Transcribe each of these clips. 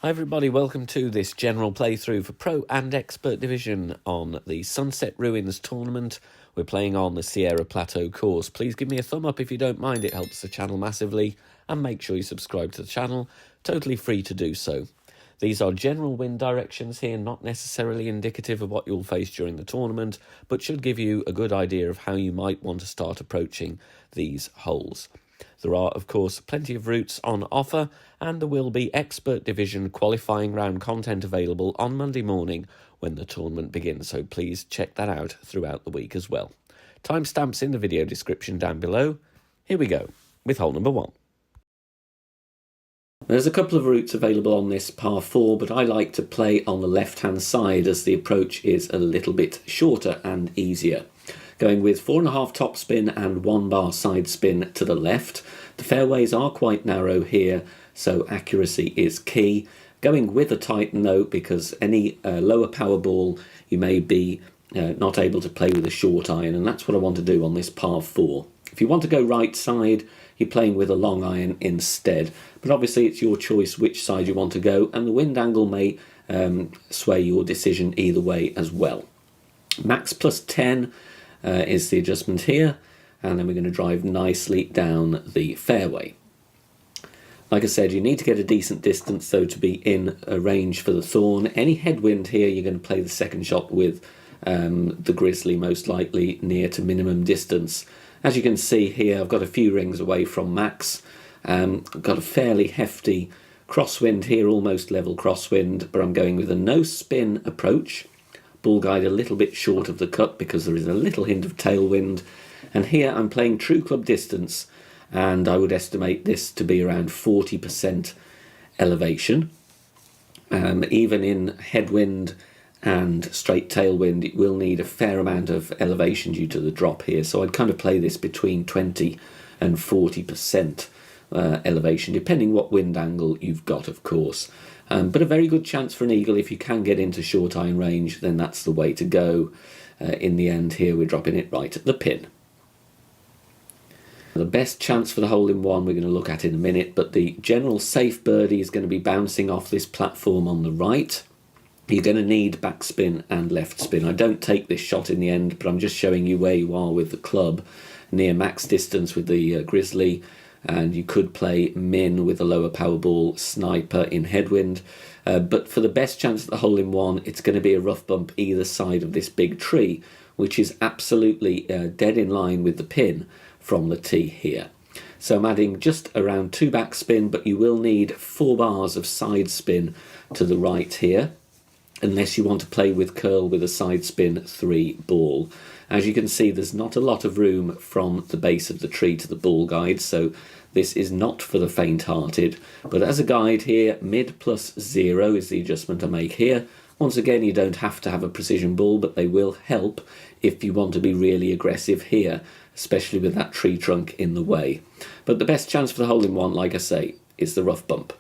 Hi everybody, welcome to this general playthrough for Pro and Expert Division on the Sunset Ruins tournament. We're playing on the Sierra Plateau course. Please give me a thumb up if you don't mind, it helps the channel massively, and make sure you subscribe to the channel, totally free to do so. These are general wind directions here, not necessarily indicative of what you'll face during the tournament, but should give you a good idea of how you might want to start approaching these holes. There are, of course, plenty of routes on offer, and there will be Expert Division qualifying round content available on Monday morning when the tournament begins, so please check that out throughout the week as well. Timestamps in the video description down below. Here we go, with hole number 1. There's a couple of routes available on this par 4, but I like to play on the left-hand side as the approach is a little bit shorter and easier. Going with 4.5 topspin and 1 bar side spin to the left. The fairways are quite narrow here, so accuracy is key. Going with a Titan though, because any lower power ball you may be not able to play with a short iron, and that's what I want to do on this par 4. If you want to go right side, you're playing with a long iron instead, but obviously it's your choice which side you want to go, and the wind angle may sway your decision either way as well. Max plus 10 is the adjustment here, and then we're going to drive nicely down the fairway. Like I said, you need to get a decent distance though to be in a range for the thorn. Any headwind here, you're going to play the second shot with the grizzly most likely near to minimum distance. As you can see here, I've got a few rings away from max. I've got a fairly hefty crosswind here, almost level crosswind, but I'm going with a no spin approach. Ball guide a little bit short of the cut because there is a little hint of tailwind, and here I'm playing true club distance, and I would estimate this to be around 40% elevation. Even in headwind and straight tailwind, it will need a fair amount of elevation due to the drop here, so I'd kind of play this between 20 and 40% elevation, depending what wind angle you've got, of course. But a very good chance for an eagle. If you can get into short iron range, then that's the way to go. In the end here, we're dropping it right at the pin. The best chance for the hole-in-one we're going to look at in a minute, but the general safe birdie is going to be bouncing off this platform on the right. You're going to need backspin and left spin. I don't take this shot in the end, but I'm just showing you where you are with the club, near max distance with the grizzly. And you could play min with a lower power ball sniper in headwind, but for the best chance at the hole-in-one, it's going to be a rough bump either side of this big tree, which is absolutely dead in line with the pin from the tee here. So I'm adding just around 2 backspin, but you will need 4 bars of side spin to the right here, unless you want to play with curl with a side spin 3 ball. As you can see, there's not a lot of room from the base of the tree to the ball guide, so this is not for the faint-hearted. But as a guide here, mid plus 0 is the adjustment I make here. Once again, you don't have to have a precision ball, but they will help if you want to be really aggressive here, especially with that tree trunk in the way. But the best chance for the hole-in-one, like I say, is the rough bump.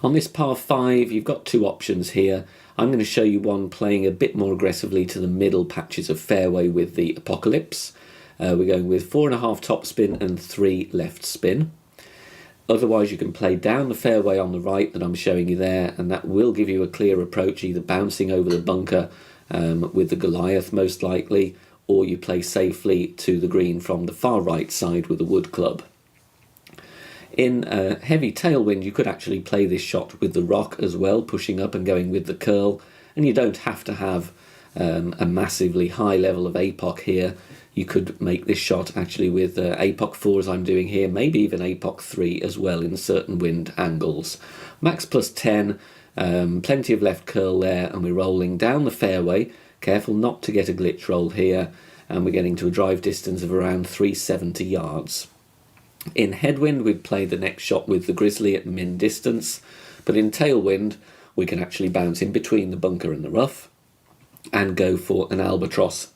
On this par 5, you've got 2 options here. I'm going to show you one playing a bit more aggressively to the middle patches of fairway with the Apocalypse. We're going with 4.5 topspin and 3 left spin. Otherwise, you can play down the fairway on the right that I'm showing you there, and that will give you a clear approach, either bouncing over the bunker with the Goliath most likely, or you play safely to the green from the far right side with a wood club. In a heavy tailwind, you could actually play this shot with the rock as well, pushing up and going with the curl, and you don't have to have a massively high level of APOC here. You could make this shot actually with APOC 4 as I'm doing here, maybe even APOC 3 as well in certain wind angles. Max plus 10, plenty of left curl there, and we're rolling down the fairway. Careful not to get a glitch roll here, and we're getting to a drive distance of around 370 yards. In headwind, we'd play the next shot with the grizzly at min distance, but in tailwind, we can actually bounce in between the bunker and the rough and go for an albatross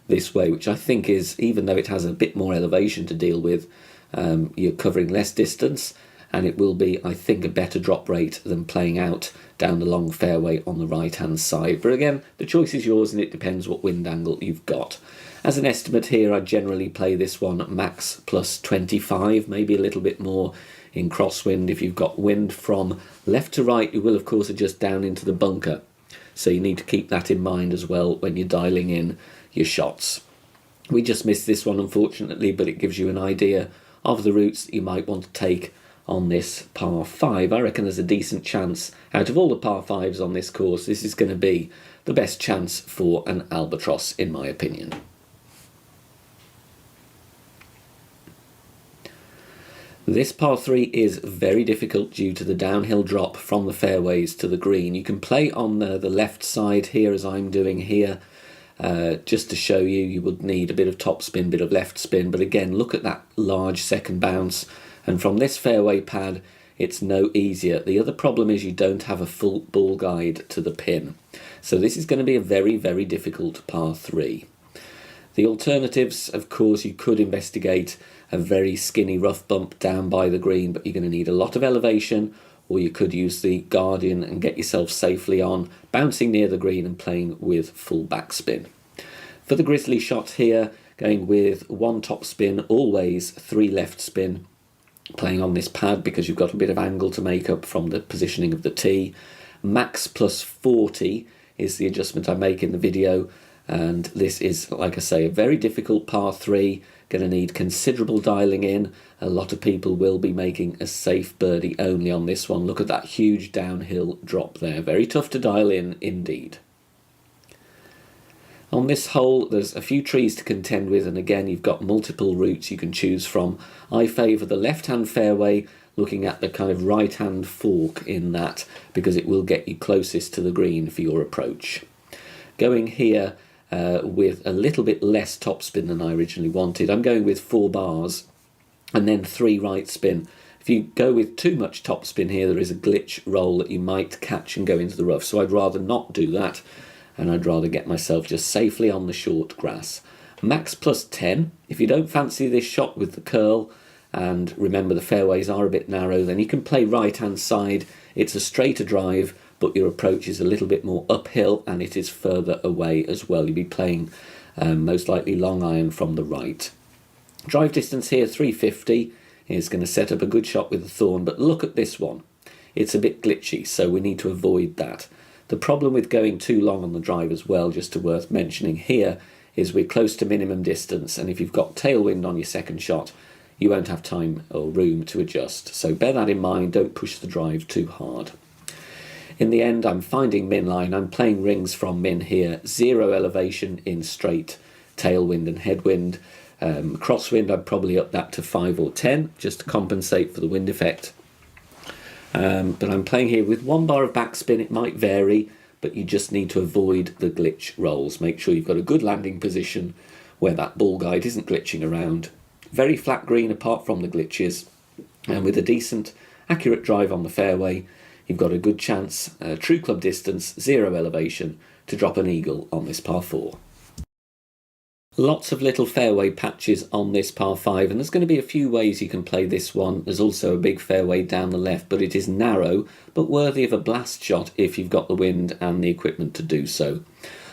this way, which I think is, even though it has a bit more elevation to deal with, you're covering less distance, and it will be, I think, a better drop rate than playing out down the long fairway on the right-hand side. But again, the choice is yours, and it depends what wind angle you've got. As an estimate here, I generally play this one max plus 25, maybe a little bit more in crosswind. If you've got wind from left to right, you will of course adjust down into the bunker. So you need to keep that in mind as well when you're dialing in your shots. We just missed this one unfortunately, but it gives you an idea of the routes that you might want to take on this par 5. I reckon there's a decent chance, out of all the par 5s on this course, this is going to be the best chance for an albatross in my opinion. This par 3 is very difficult due to the downhill drop from the fairways to the green. You can play on the left side here as I'm doing here. Just to show you, you would need a bit of top spin, bit of left spin, but again look at that large second bounce, and from this fairway pad it's no easier. The other problem is you don't have a full ball guide to the pin, so this is going to be a very, very difficult par 3. The alternatives, of course, you could investigate a very skinny rough bump down by the green, but you're going to need a lot of elevation, or you could use the Guardian and get yourself safely on, bouncing near the green and playing with full backspin. For the grizzly shot here, going with 1 top spin, always 3 left spin, playing on this pad because you've got a bit of angle to make up from the positioning of the tee. Max plus 40 is the adjustment I make in the video, and this is, like I say, a very difficult par 3, going to need considerable dialing in. A lot of people will be making a safe birdie only on this one. Look at that huge downhill drop there, very tough to dial in indeed. On this hole there's a few trees to contend with, and again you've got multiple routes you can choose from. I favour the left hand fairway, looking at the kind of right hand fork in that, because it will get you closest to the green for your approach. Going here with a little bit less topspin than I originally wanted. I'm going with 4 bars and then 3 right spin. If you go with too much topspin here, there is a glitch roll that you might catch and go into the rough, so I'd rather not do that, and I'd rather get myself just safely on the short grass. Max plus 10. If you don't fancy this shot with the curl, and remember the fairways are a bit narrow, then you can play right hand side. It's a straighter drive, but your approach is a little bit more uphill and it is further away as well. You'll be playing most likely long iron from the right. Drive distance here 350 is going to set up a good shot with the thorn, but look at this one. It's a bit glitchy, so we need to avoid that. The problem with going too long on the drive as well, just worth mentioning here, is we're close to minimum distance, and if you've got tailwind on your second shot, you won't have time or room to adjust. So bear that in mind, don't push the drive too hard. In the end, I'm finding min line. I'm playing rings from min here. 0 elevation in straight tailwind and headwind. Crosswind, I'd probably up that to 5 or 10 just to compensate for the wind effect. But I'm playing here with 1 bar of backspin. It might vary, but you just need to avoid the glitch rolls. Make sure you've got a good landing position where that ball guide isn't glitching around. Very flat green apart from the glitches, and with a decent, accurate drive on the fairway, you've got a good chance, true club distance, 0 elevation, to drop an eagle on this par 4. Lots of little fairway patches on this par 5, and there's going to be a few ways you can play this one. There's also a big fairway down the left, but it is narrow, but worthy of a blast shot if you've got the wind and the equipment to do so.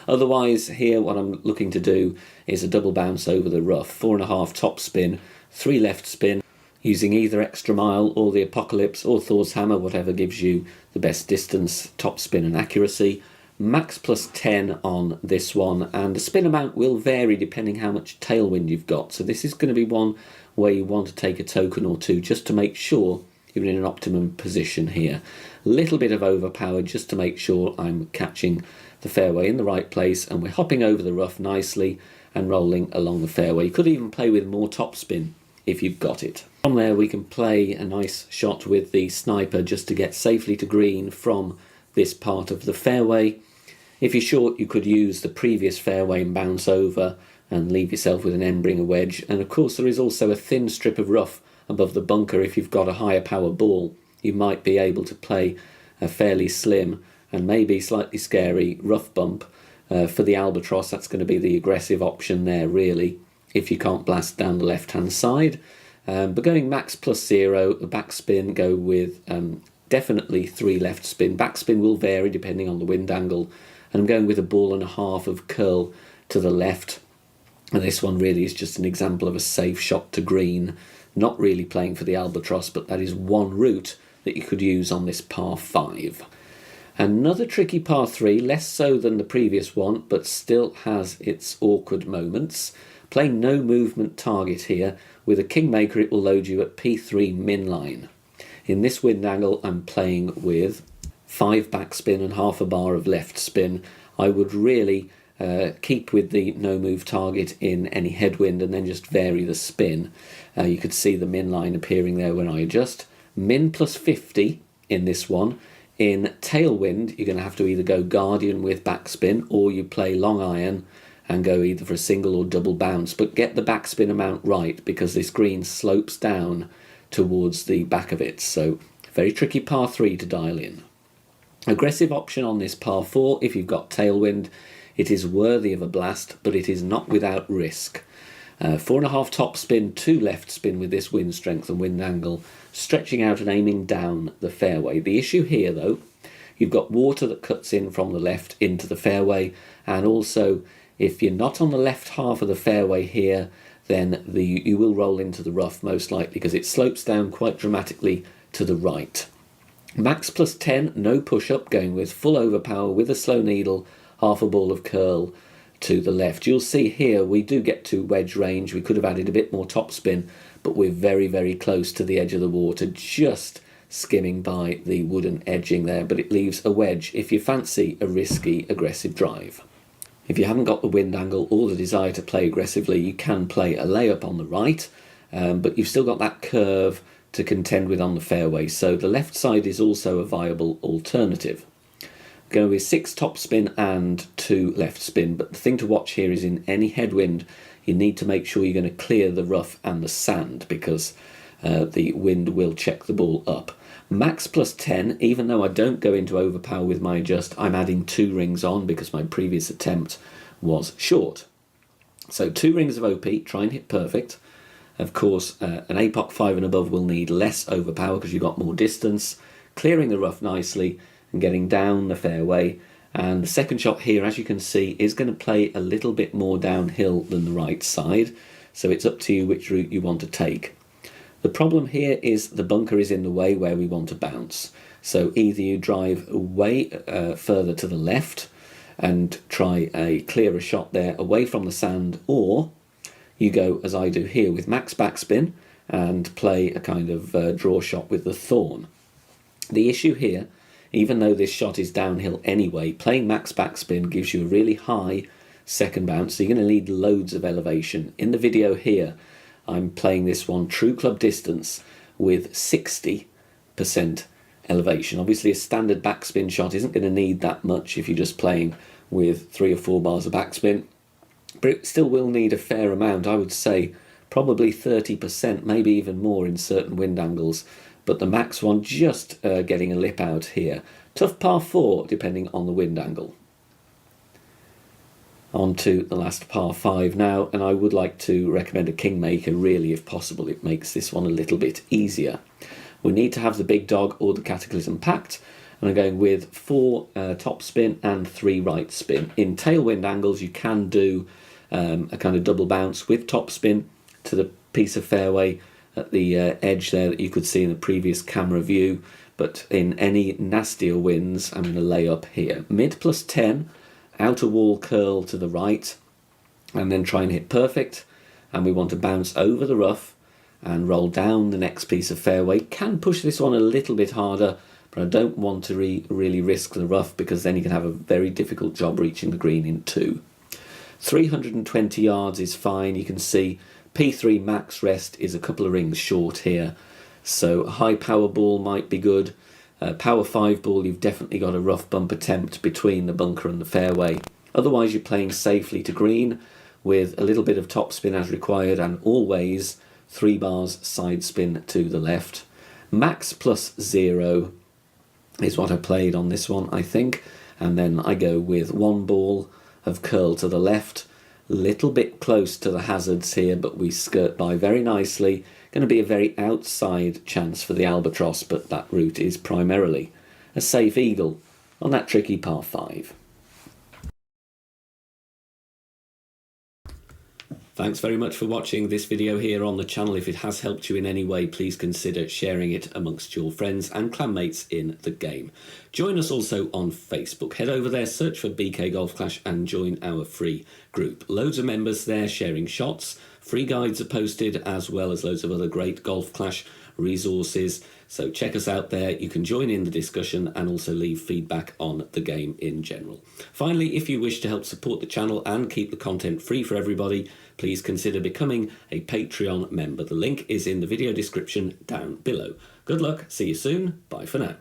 Otherwise, here what I'm looking to do is a double bounce over the rough, 4.5 top spin, 3 left spin, using either extra mile or the Apocalypse or Thor's hammer, whatever gives you the best distance, top spin and accuracy. Max plus 10 on this one, and the spin amount will vary depending how much tailwind you've got. So this is going to be one where you want to take a token or two just to make sure you're in an optimum position here. A little bit of overpower just to make sure I'm catching the fairway in the right place, and we're hopping over the rough nicely and rolling along the fairway. You could even play with more topspin if you've got it. From there we can play a nice shot with the sniper just to get safely to green from this part of the fairway. If you're short, you could use the previous fairway and bounce over and leave yourself with an end-bringer wedge. And of course there is also a thin strip of rough above the bunker. If you've got a higher power ball, you might be able to play a fairly slim and maybe slightly scary rough bump. For the albatross, that's going to be the aggressive option there really, if you can't blast down the left-hand side. But going max plus 0, the backspin, go with definitely 3 left spin. Backspin will vary depending on the wind angle, and I'm going with a ball and a half of curl to the left. And this one really is just an example of a safe shot to green. not really playing for the albatross, but that is one route that you could use on this par 5. Another tricky par 3, less so than the previous one, but still has its awkward moments. Playing no movement target here. With a kingmaker, it will load you at P3 min line. In this wind angle, I'm playing with 5 backspin and half a bar of left spin. I would really keep with the no move target in any headwind and then just vary the spin. You could see the min line appearing there when I adjust. Min plus 50 in this one. In tailwind, you're going to have to either go guardian with backspin or you play long iron and go either for a single or double bounce, but get the backspin amount right because this green slopes down towards the back of it. So very tricky par 3 to dial in. Aggressive option on this par 4 if you've got tailwind. It is worthy of a blast, but it is not without risk. 4.5 top spin, 2 left spin with this wind strength and wind angle, stretching out and aiming down the fairway. The issue here though, you've got water that cuts in from the left into the fairway, and also if you're not on the left half of the fairway here, then you will roll into the rough most likely because it slopes down quite dramatically to the right. Max plus 10, no push-up, going with full overpower with a slow needle, half a ball of curl to the left. You'll see here we do get to wedge range. We could have added a bit more topspin, but we're very, very close to the edge of the water, just skimming by the wooden edging there, but it leaves a wedge if you fancy a risky, aggressive drive. If you haven't got the wind angle or the desire to play aggressively, you can play a layup on the right, but you've still got that curve to contend with on the fairway, so the left side is also a viable alternative. Going with 6 top spin and 2 left spin, but the thing to watch here is in any headwind you need to make sure you're going to clear the rough and the sand because the wind will check the ball up. Max plus 10, even though I don't go into overpower with my adjust, I'm adding 2 rings on because my previous attempt was short. So 2 rings of OP, try and hit perfect. Of course, an APOC 5 and above will need less overpower because you've got more distance, clearing the rough nicely and getting down the fairway. And the second shot here, as you can see, is going to play a little bit more downhill than the right side, so it's up to you which route you want to take. The problem here is the bunker is in the way where we want to bounce, so either you drive way further to the left and try a clearer shot there away from the sand, or you go as I do here with max backspin and play a kind of draw shot with the thorn. The issue here, even though this shot is downhill anyway, playing max backspin gives you a really high second bounce, so you're going to need loads of elevation. In the video here, I'm playing this one true club distance with 60% elevation. Obviously a standard backspin shot isn't going to need that much if you're just playing with 3 or 4 bars of backspin, but it still will need a fair amount. I would say probably 30%, maybe even more in certain wind angles, but the max one just getting a lip out here. Tough par 4 depending on the wind angle. On to the last par 5 now, and I would like to recommend a kingmaker really if possible. It makes this one a little bit easier. We need to have the big dog or the cataclysm packed, and I'm going with 4 top spin and 3 right spin. In tailwind angles you can do a kind of double bounce with top spin to the piece of fairway at the edge there that you could see in the previous camera view, but in any nastier winds I'm going to lay up here. Mid plus 10, outer wall curl to the right, and then try and hit perfect, and we want to bounce over the rough and roll down the next piece of fairway. Can push this one a little bit harder, but I don't want to really risk the rough because then you can have a very difficult job reaching the green in 2. 320 yards is fine. You can see P3 max rest is a couple of rings short here, so a high power ball might be good. Power 5 ball, you've definitely got a rough bump attempt between the bunker and the fairway. Otherwise you're playing safely to green with a little bit of top spin as required, and always 3 bars side spin to the left. Max plus 0 is what I played on this one, I think, and then I go with 1 ball of curl to the left. Little bit close to the hazards here, but we skirt by very nicely. Going to be a very outside chance for the albatross, but that route is primarily a safe eagle on that tricky par 5. Thanks very much for watching this video here on the channel. If it has helped you in any way, please consider sharing it amongst your friends and clanmates in the game. Join us also on Facebook. Head over there, search for BK Golf Clash and join our free group. Loads of members there sharing shots. Free guides are posted, as well as loads of other great Golf Clash resources. So check us out there. You can join in the discussion and also leave feedback on the game in general. Finally, if you wish to help support the channel and keep the content free for everybody, please consider becoming a Patreon member. The link is in the video description down below. Good luck, see you soon, bye for now.